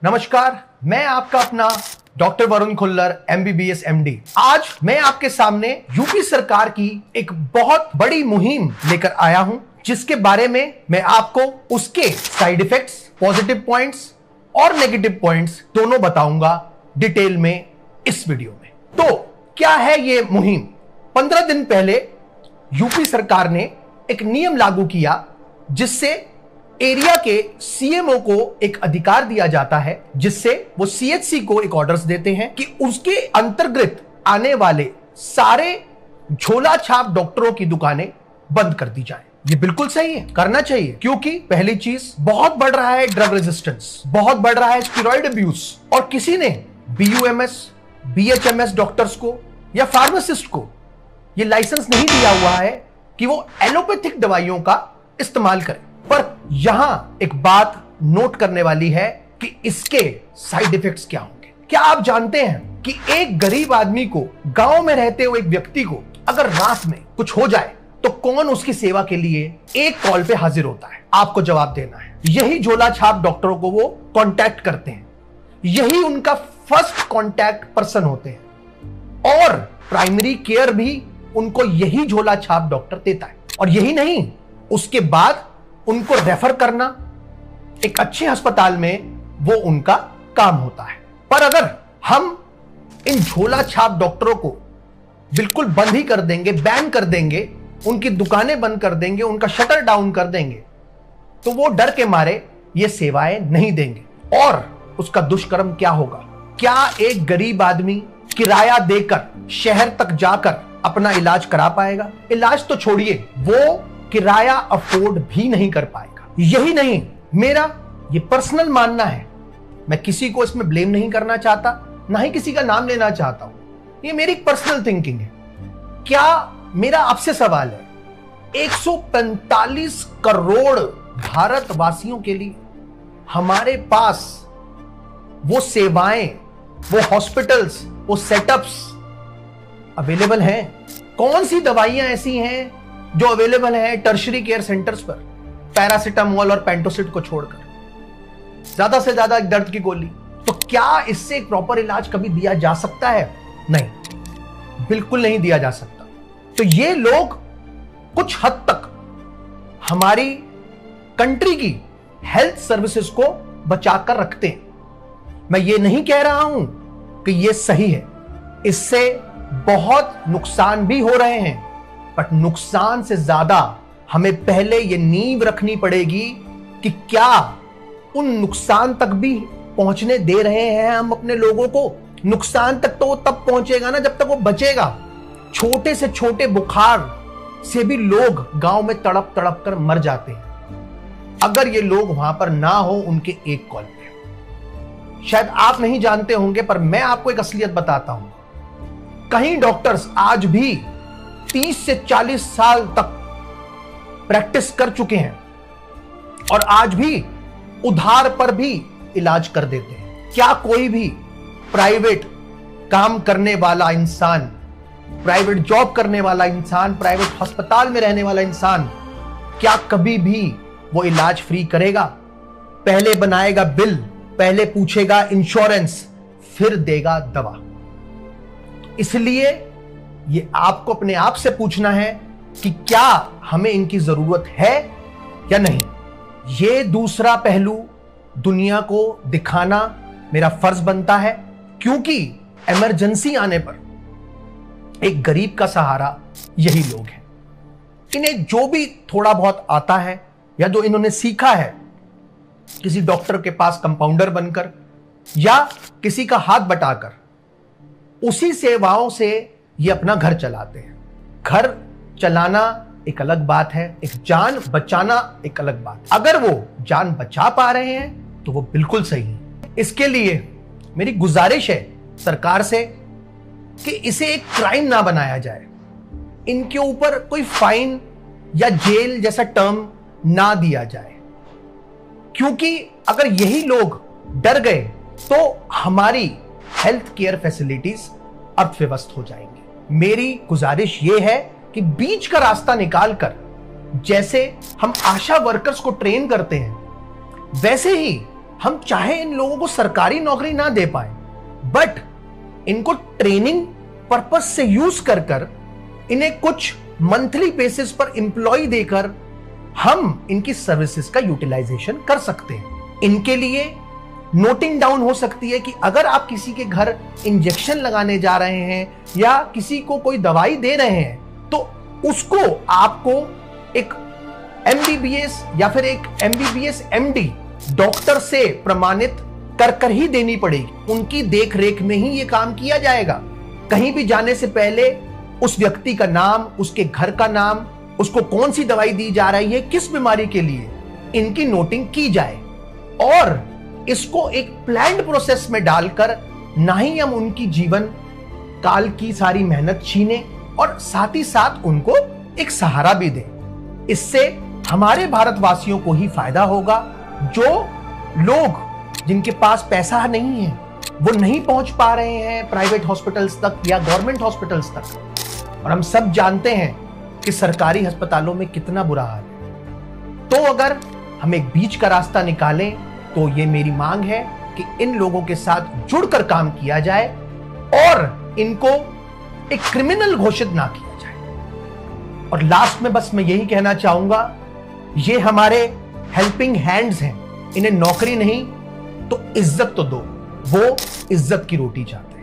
नमस्कार, मैं आपका अपना doctor Varun Khullar MBBS MD। आज मैं आपके सामने यूपी सरकार की एक बहुत बड़ी मुहिम लेकर आया हूं, जिसके बारे में मैं आपको उसके साइड इफेक्ट्स, पॉजिटिव पॉइंट्स और नेगेटिव पॉइंट्स दोनों बताऊंगा डिटेल में इस वीडियो में। तो क्या है ये मुहिम? 15 दिन पहले यूपी सरकार ने एक नियम लागू किया, जिससे एरिया के CMO को एक अधिकार दिया जाता है, जिससे वो CHC को एक ऑर्डर्स देते हैं कि उसके अंतर्गत आने वाले सारे झोला छाप डॉक्टरों की दुकानें बंद कर दी जाएं। ये बिल्कुल सही है, करना चाहिए, क्योंकि पहली चीज बहुत बढ़ रहा है ड्रग रेजिस्टेंस, बहुत बढ़ रहा है स्टेरॉइड अब्यूज, और किसी ने BUMS, BHMS डॉक्टर्स को या फार्मासिस्ट को ये लाइसेंस नहीं दिया हुआ है कि वो एलोपैथिक दवाइयों का इस्तेमाल करें। पर यहां एक बात नोट करने वाली है कि इसके साइड इफेक्ट्स क्या होंगे। क्या आप जानते हैं कि एक गरीब आदमी को, गांव में रहते हुए एक व्यक्ति को अगर रात में कुछ हो जाए तो कौन उसकी सेवा के लिए एक कॉल पे हाजिर होता है? आपको जवाब देना है। यही झोला छाप डॉक्टरों को वो कांटेक्ट करते हैं, यही उनका फर्स्ट कांटेक्ट पर्सन होते हैं, और प्राइमरी केयर भी उनको यही झोला छाप डॉक्टर देता है। और यही नहीं, उसके बाद उनको रेफर करना एक अच्छे अस्पताल में वो उनका काम होता है। पर अगर हम इन झोला छाप डॉक्टरों को बिल्कुल बंद ही कर देंगे, बैन कर देंगे, उनकी दुकानें बंद कर देंगे, उनका शटर डाउन कर देंगे, तो वो डर के मारे ये सेवाएं नहीं देंगे। और उसका दुष्कर्म क्या होगा? क्या एक गरीब आदमी किराया देकर शहर तक जाकर अपना इलाज करा पाएगा? इलाज तो छोड़िए, वो किराया अफोर्ड भी नहीं कर पाएगा। यही नहीं, मेरा ये पर्सनल मानना है, मैं किसी को इसमें ब्लेम नहीं करना चाहता, ना ही किसी का नाम लेना चाहता हूं, ये मेरी पर्सनल थिंकिंग है। क्या मेरा आपसे सवाल है, 145 करोड़ भारतवासियों के लिए हमारे पास वो सेवाएं, वो हॉस्पिटल्स, वो सेटअप्स अवेलेबल हैं? कौन सी दवाइयां ऐसी हैं जो अवेलेबल है टर्शरी केयर सेंटर्स पर, पैरासिटामोल और पेंटोसिड को छोड़कर? ज्यादा से ज्यादा एक दर्द की गोली। तो क्या इससे एक प्रॉपर इलाज कभी दिया जा सकता है? नहीं, बिल्कुल नहीं दिया जा सकता। तो ये लोग कुछ हद तक हमारी कंट्री की हेल्थ सर्विसेज को बचाकर रखते हैं। मैं ये नहीं कह रहा हूं कि ये सही है, इससे बहुत नुकसान भी हो रहे हैं, बट नुकसान से ज्यादा हमें पहले ये नींव रखनी पड़ेगी कि क्या उन नुकसान तक भी पहुंचने दे रहे हैं हम अपने लोगों को। नुकसान तक तो वो तब पहुंचेगा ना जब तक वो बचेगा। छोटे से छोटे बुखार से भी लोग गांव में तड़प तड़प कर मर जाते हैं, अगर ये लोग वहां पर ना हो उनके एक कॉल पे। शायद आप नहीं जानते होंगे, पर मैं आपको एक असलियत बताता हूं। कई डॉक्टर्स आज भी 30 से 40 साल तक प्रैक्टिस कर चुके हैं और आज भी उधार पर भी इलाज कर देते हैं। क्या कोई भी प्राइवेट काम करने वाला इंसान, प्राइवेट जॉब करने वाला इंसान, प्राइवेट अस्पताल में रहने वाला इंसान, क्या कभी भी वो इलाज फ्री करेगा? पहले बनाएगा बिल, पहले पूछेगा इंश्योरेंस, फिर देगा दवा। इसलिए ये आपको अपने आप से पूछना है कि क्या हमें इनकी जरूरत है या नहीं। ये दूसरा पहलू दुनिया को दिखाना मेरा फर्ज बनता है, क्योंकि इमरजेंसी आने पर एक गरीब का सहारा यही लोग हैं। इन्हें जो भी थोड़ा बहुत आता है या जो इन्होंने सीखा है, किसी डॉक्टर के पास कंपाउंडर बनकर या किसी का हाथ बटाकर, उसी सेवाओं से ये अपना घर चलाते हैं। घर चलाना एक अलग बात है, एक जान बचाना एक अलग बात। अगर वो जान बचा पा रहे हैं तो वो बिल्कुल सही है। इसके लिए मेरी गुजारिश है सरकार से कि इसे एक क्राइम ना बनाया जाए, इनके ऊपर कोई फाइन या जेल जैसा टर्म ना दिया जाए, क्योंकि अगर यही लोग डर गए तो हमारी हेल्थ केयर फैसिलिटीज अर्थव्यवस्थ हो जाएंगी। मेरी गुजारिश यह है कि बीच का रास्ता निकालकर, जैसे हम आशा वर्कर्स को ट्रेन करते हैं, वैसे ही हम चाहे इन लोगों को सरकारी नौकरी ना दे पाए, बट इनको ट्रेनिंग पर्पस से यूज कर कर इन्हें कुछ मंथली बेसिस पर एम्प्लॉय देकर हम इनकी सर्विसेज का यूटिलाइजेशन कर सकते हैं। इनके लिए नोटिंग डाउन हो सकती है कि अगर आप किसी के घर इंजेक्शन लगाने जा रहे हैं या किसी को कोई दवाई दे रहे हैं तो उसको आपको एक एमबीबीएस या फिर एक एमबीबीएस एमडी डॉक्टर से प्रमाणित कर ही देनी पड़ेगी। उनकी देख रेख में ही यह काम किया जाएगा। कहीं भी जाने से पहले उस व्यक्ति का नाम, उसके घर का नाम, उसको कौन सी दवाई दी जा रही है, किस बीमारी के लिए, इनकी नोटिंग की जाए और इसको एक प्लान्ड प्रोसेस में डालकर ना ही हम उनकी जीवन काल की सारी मेहनत छीने और साथ ही साथ उनको एक सहारा भी दें। इससे हमारे भारतवासियों को ही फायदा होगा। जो लोग जिनके पास पैसा नहीं है, वो नहीं पहुंच पा रहे हैं प्राइवेट हॉस्पिटल्स तक या गवर्नमेंट हॉस्पिटल्स तक, और हम सब जानते हैं कि सरकारी अस्पतालों में कितना बुरा हाल है। तो अगर हम एक बीच का रास्ता निकालें तो ये मेरी मांग है कि इन लोगों के साथ जुड़कर काम किया जाए और इनको एक क्रिमिनल घोषित ना किया जाए। और लास्ट में बस मैं यही कहना चाहूंगा, ये हमारे हेल्पिंग हैंड्स हैं, इन्हें नौकरी नहीं तो इज्जत तो दो। वो इज्जत की रोटी चाहते हैं।